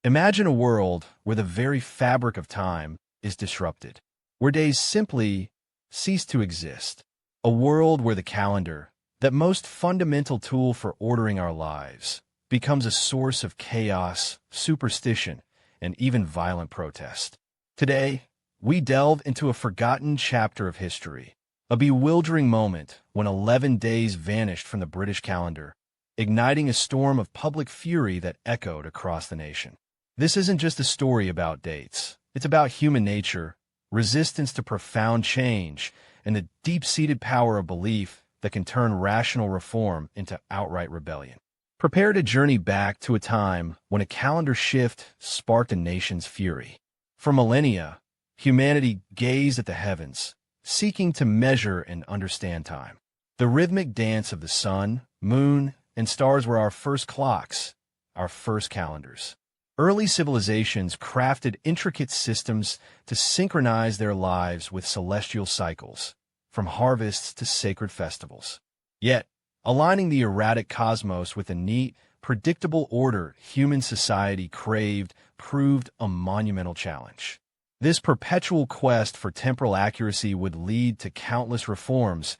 Imagine a world where the very fabric of time is disrupted, where days simply cease to exist. A world where the calendar, that most fundamental tool for ordering our lives, becomes a source of chaos, superstition, and even violent protest. Today, we delve into a forgotten chapter of history, a bewildering moment when 11 days vanished from the British calendar, igniting a storm of public fury that echoed across the nation. This isn't just a story about dates. It's about human nature, resistance to profound change, and the deep-seated power of belief that can turn rational reform into outright rebellion. Prepare to journey back to a time when a calendar shift sparked a nation's fury. For millennia, humanity gazed at the heavens, seeking to measure and understand time. The rhythmic dance of the sun, moon, and stars were our first clocks, our first calendars. Early civilizations crafted intricate systems to synchronize their lives with celestial cycles, from harvests to sacred festivals. Yet, aligning the erratic cosmos with a neat, predictable order human society craved proved a monumental challenge. This perpetual quest for temporal accuracy would lead to countless reforms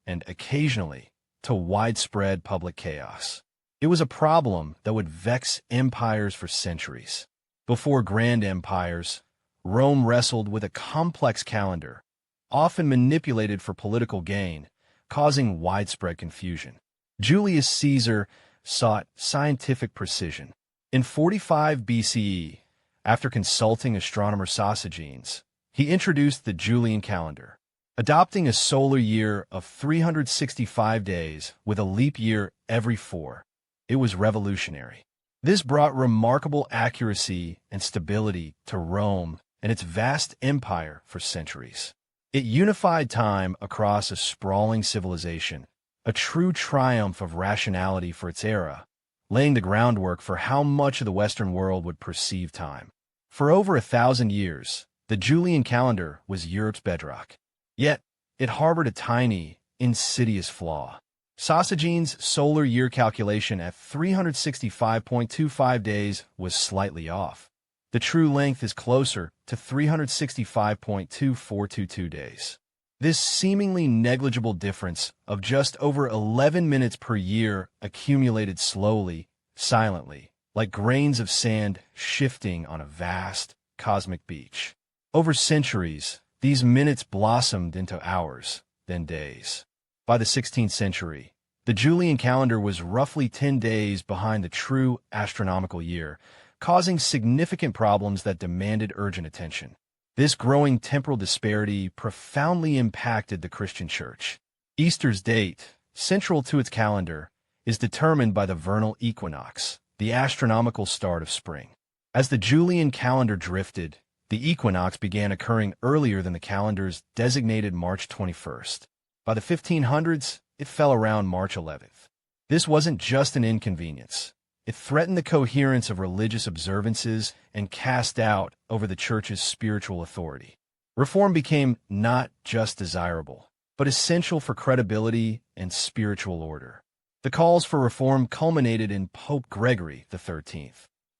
and, occasionally, to widespread public chaos. It was a problem that would vex empires for centuries. Before grand empires, Rome wrestled with a complex calendar, often manipulated for political gain, causing widespread confusion. Julius Caesar sought scientific precision. In 45 BCE, after consulting astronomer Sosigenes, he introduced the Julian calendar, adopting a solar year of 365 days with a leap year every 4. It was revolutionary. This brought remarkable accuracy and stability to Rome and its vast empire for centuries. It unified time across a sprawling civilization, a true triumph of rationality for its era, laying the groundwork for how much of the Western world would perceive time. For over 1,000 years, the Julian calendar was Europe's bedrock. Yet, it harbored a tiny, insidious flaw. Sosigenes' solar year calculation at 365.25 days was slightly off. The true length is closer to 365.2422 days. This seemingly negligible difference of just over 11 minutes per year accumulated slowly, silently, like grains of sand shifting on a vast, cosmic beach. Over centuries, these minutes blossomed into hours, then days. By the 16th century, the Julian calendar was roughly 10 days behind the true astronomical year, causing significant problems that demanded urgent attention. This growing temporal disparity profoundly impacted the Christian Church. Easter's date, central to its calendar, is determined by the vernal equinox, the astronomical start of spring. As the Julian calendar drifted, the equinox began occurring earlier than the calendar's designated March 21st. By the 1500s, it fell around March 11th. This wasn't just an inconvenience. It threatened the coherence of religious observances and cast doubt over the Church's spiritual authority. Reform became not just desirable, but essential for credibility and spiritual order. The calls for reform culminated in Pope Gregory XIII.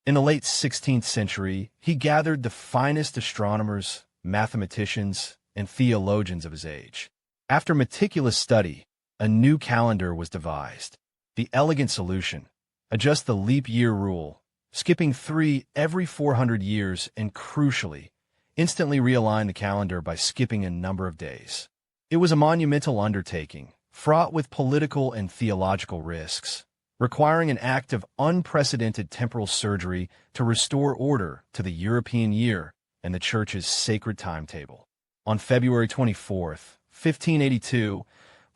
In the late 16th century, he gathered the finest astronomers, mathematicians, and theologians of his age. After meticulous study, a new calendar was devised. The elegant solution: adjust the leap year rule, skipping 3 every 400 years, and crucially, instantly realign the calendar by skipping a number of days. It was a monumental undertaking, fraught with political and theological risks, requiring an act of unprecedented temporal surgery to restore order to the European year and the Church's sacred timetable. On February 24th, 1582,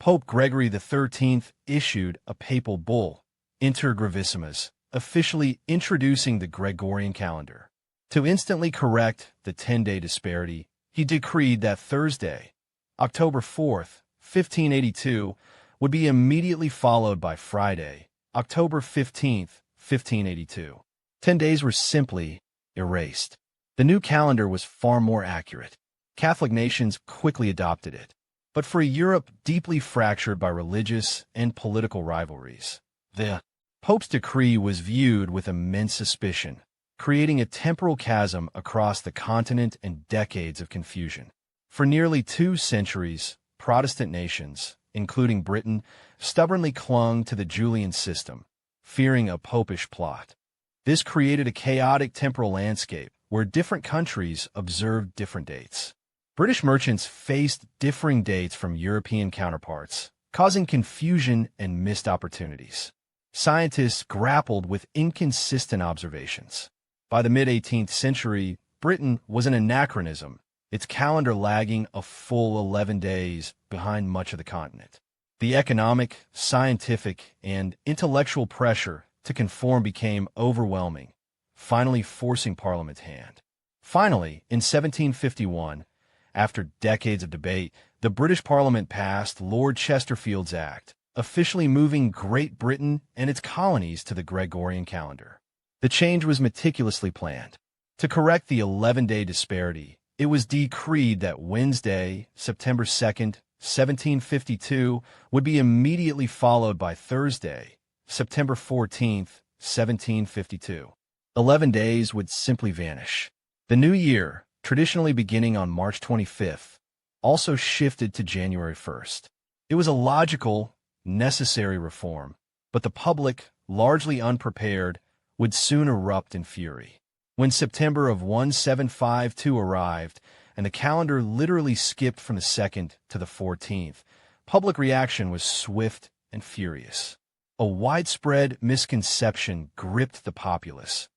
Pope Gregory XIII issued a papal bull, Inter Gravissimas, officially introducing the Gregorian calendar. To instantly correct the 10-day disparity, he decreed that Thursday, October 4th, 1582, would be immediately followed by Friday, October 15th, 1582. 10 days were simply erased. The new calendar was far more accurate. Catholic nations quickly adopted it. But for a Europe deeply fractured by religious and political rivalries, the Pope's decree was viewed with immense suspicion. creating a temporal chasm across the continent and decades of confusion. For nearly 2 centuries, Protestant nations, including Britain, stubbornly clung to the Julian system, fearing a popish plot. This created a chaotic temporal landscape where different countries observed different dates. British merchants faced differing dates from European counterparts, causing confusion and missed opportunities. Scientists grappled with inconsistent observations. By the mid-18th century, Britain was an anachronism, its calendar lagging a full 11 days behind much of the continent. The economic, scientific, and intellectual pressure to conform became overwhelming, finally forcing Parliament's hand. Finally, in 1751, after decades of debate, the British Parliament passed Lord Chesterfield's Act, officially moving Great Britain and its colonies to the Gregorian calendar. The change was meticulously planned. To correct the 11-day disparity, it was decreed that Wednesday, September 2nd, 1752, would be immediately followed by Thursday, September 14th, 1752. 11 days would simply vanish. The new year, traditionally beginning on March 25th, also shifted to January 1st. It was a logical, necessary reform, but the public, largely unprepared, would soon erupt in fury. When September of 1752 arrived, and the calendar literally skipped from the 2nd to the 14th, public reaction was swift and furious. A widespread misconception gripped the populace.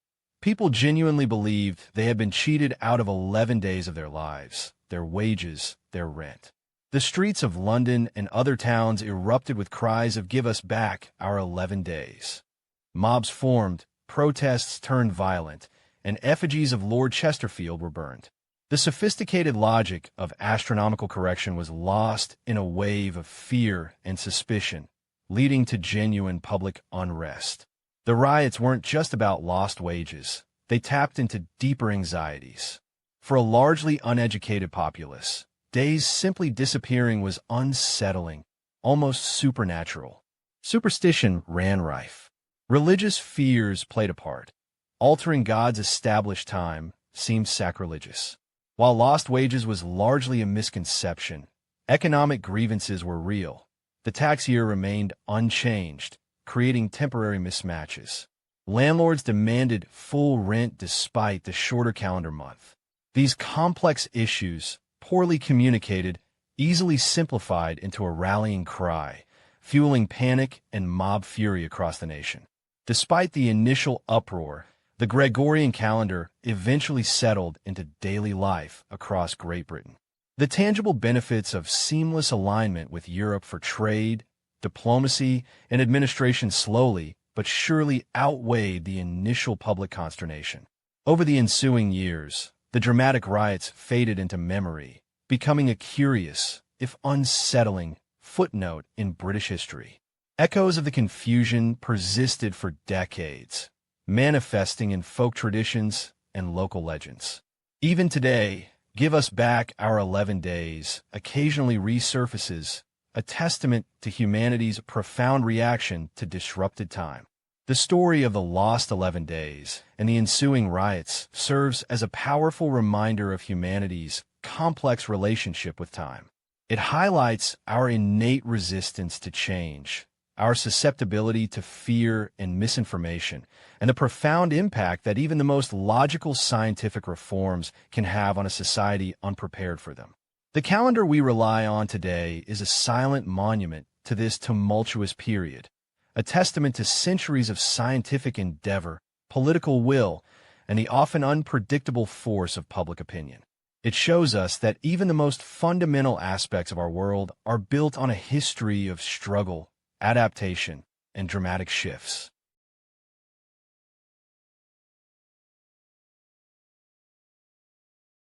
People genuinely believed they had been cheated out of 11 days of their lives, their wages, their rent. The streets of London and other towns erupted with cries of "Give us back our 11 days." Mobs formed, protests turned violent, and effigies of Lord Chesterfield were burned. The sophisticated logic of astronomical correction was lost in a wave of fear and suspicion, leading to genuine public unrest. The riots weren't just about lost wages. They tapped into deeper anxieties. For a largely uneducated populace, days simply disappearing was unsettling, almost supernatural. Superstition ran rife. Religious fears played a part. Altering God's established time seemed sacrilegious. While lost wages was largely a misconception, economic grievances were real. The tax year remained unchanged, creating temporary mismatches. Landlords demanded full rent despite the shorter calendar month. These complex issues, poorly communicated, easily simplified into a rallying cry, fueling panic and mob fury across the nation. Despite the initial uproar, the Gregorian calendar eventually settled into daily life across Great Britain. The tangible benefits of seamless alignment with Europe for trade, diplomacy, and administration slowly but surely outweighed the initial public consternation. Over the ensuing years, the dramatic riots faded into memory, becoming a curious, if unsettling, footnote in British history. Echoes of the confusion persisted for decades, manifesting in folk traditions and local legends. Even today, "Give us back our 11 days" occasionally resurfaces, a testament to humanity's profound reaction to disrupted time. The story of the lost 11 days and the ensuing riots serves as a powerful reminder of humanity's complex relationship with time. It highlights our innate resistance to change, our susceptibility to fear and misinformation, and the profound impact that even the most logical scientific reforms can have on a society unprepared for them. The calendar we rely on today is a silent monument to this tumultuous period, a testament to centuries of scientific endeavor, political will, and the often unpredictable force of public opinion. It shows us that even the most fundamental aspects of our world are built on a history of struggle, adaptation, and dramatic shifts.